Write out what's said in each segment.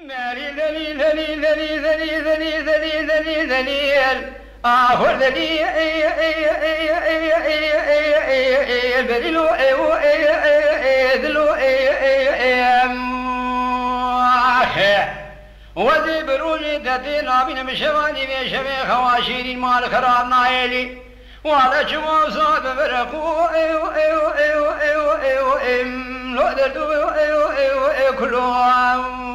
ناري ذليل ذليل ذليل ذليل ذليل ذليل ذليل ذليل آه ذليل ذليل وذي بروجي تتينا بين مشواني بشبه خواشيري مال خراب نايلي وعلى شمال صاد برقو لو دردو كلهم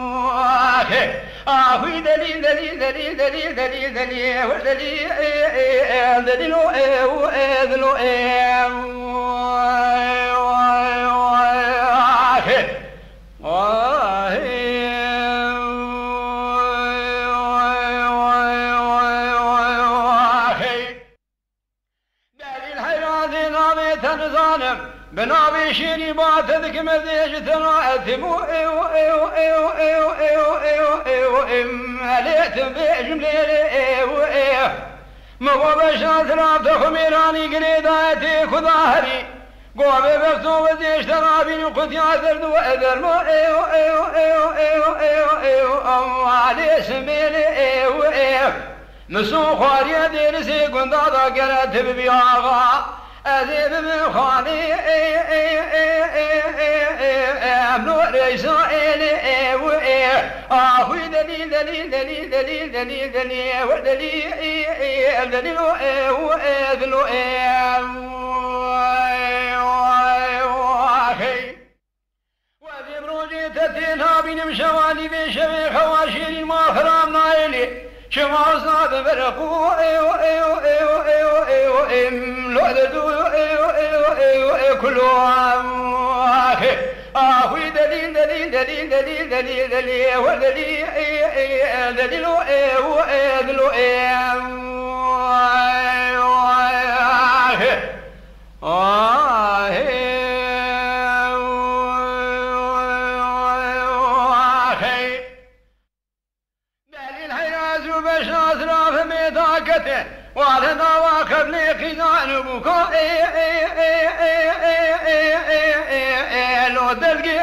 دليل دليل دليل دليل دليل دليل دليل بنابي شيري باتذك مذيج ثناءتم عليت بجملي مغوبش اثراب تخميراني قريداتي خظاهري قومي بفتو وذيش ترابين قد يعذرد وأذر مو علي سميلي مسوخ واريا ديرسي قندادا قرأت ببياغا أذيب من خالي أمنور إسرائيل أخوي دليل دليل دليل دليل دليل دليل ودليل دليل وذي بروجي تتينها بين مشوالي بشبه خواشير ما خرام نايلي شما صاد برقو لوددو كلهم أخوي دليل دليل دليل دليل دليل دليل ودليل دليل وعلى نواقب لي خزان بوكو لو دلقي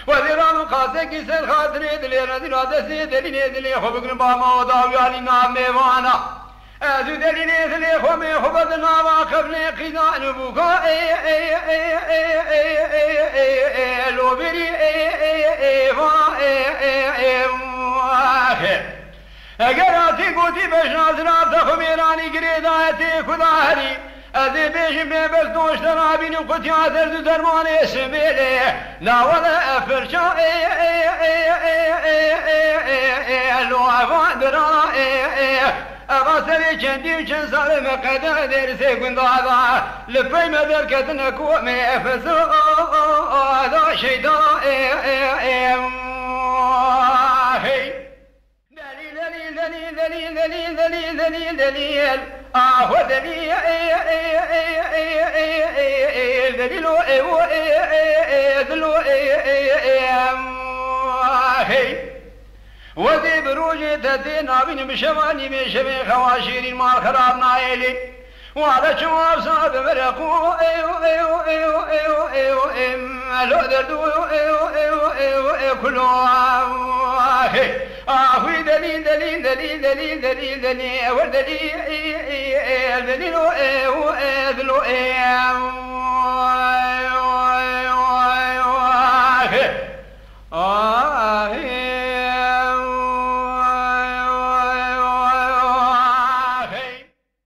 وذيران قاسك يسر خاطري دلي ردي رادسي دلي دلي خبقن باما وداوي علي نام ميوانا أزو دلي دلي خمي خبضنا واقب لي خزان بوكو لو بري اگراتی گوتی بشناس راب تخمیرانی گریدایتی خداهری ازی بیشم بیبس دوشتن آبین و قطی آتر دو درمان اسمیلی ناول افرشا لوافان دران اباسری چندی و چند سال مقدر درسی گندادا لپی مدرکتن کومی افسو دا شیطان دليل دليل دليل دليل دليل دليل دليل وذي بروجي تتينا بين مشواني بشبه خواشير مال خراب نايلي وعلى شمال صاد برقو لو دردو كلهم أخوي دليل دليل دليل دليل دليل دليل ودليل دليل دليل